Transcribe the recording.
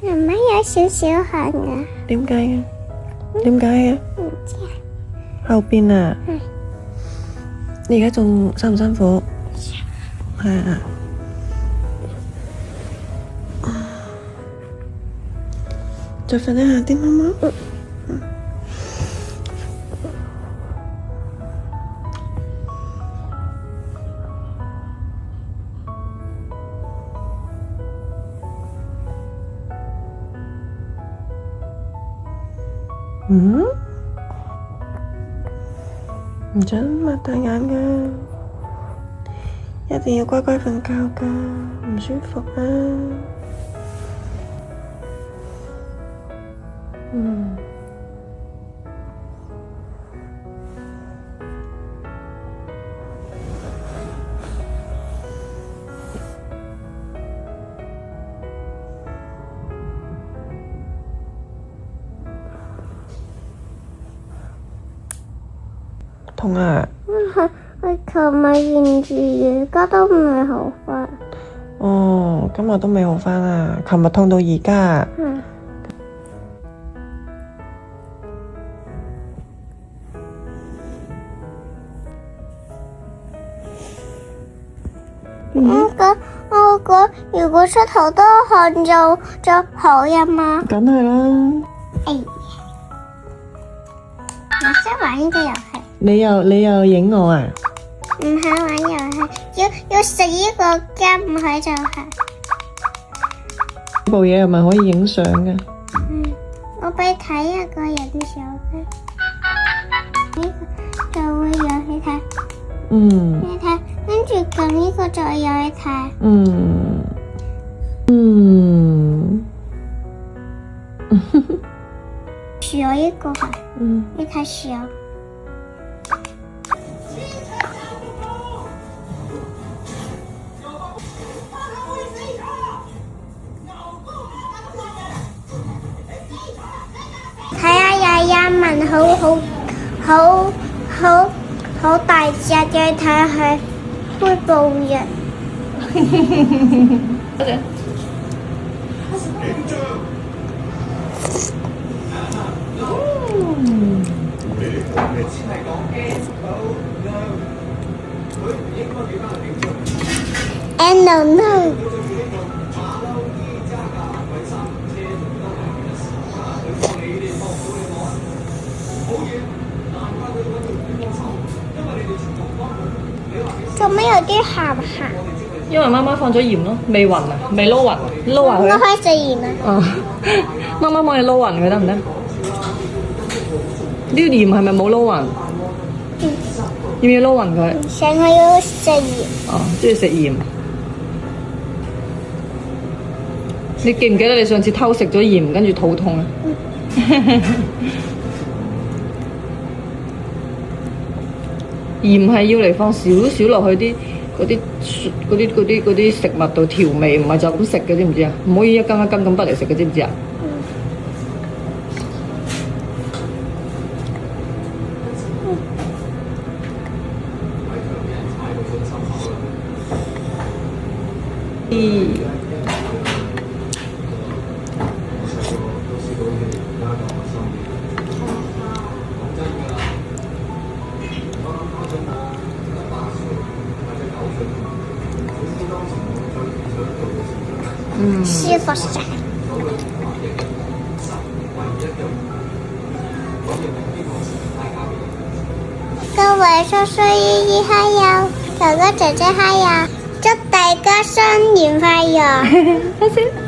媽媽有少少痕啊。點解嘅？點解嘅？唔知啊。後邊啊？係。你而家仲辛唔辛苦？係啊。再瞓一下啲媽媽。唔准擘大眼㗎，一定要乖乖瞓覺㗎，唔舒服啊。痛啊！我琴日驗住，而家都未好返。哦，今日都未好返啊！琴日痛到而家。我講如果出好多汗就好呀嘛。梗係啦。哎呀，我想玩呢個遊戲。你又影我啊？唔係玩遊戲，要食呢個膠唔可以就係。部嘢係咪可以影相嘅？我俾你睇一個影相嘅，呢個就會有你睇。你睇，跟住撳呢個就有你睇。小一個係，你睇小。睇下有一文好大隻嘅，睇下係會報人。no。做咩有啲鹹鹹？因為媽媽放咗鹽咯，未勻啊，未撈勻，撈勻佢。我開始鹽啦。媽媽幫你撈勻佢得唔得？呢個鹽係咪冇撈勻？要唔要撈勻佢？想我要食鹽。中意食鹽。你記唔記得你上次偷食咗鹽，跟住肚痛啊？鹽係要嚟放少少落去嗰啲食物度調味，唔係就咁食嘅，知唔知啊？唔可以一羹一羹咁不嚟食嘅，知唔知啊？師傅食。各位叔叔姨姨嗨呀，哥哥姐姐嗨呀，祝大家新年快樂！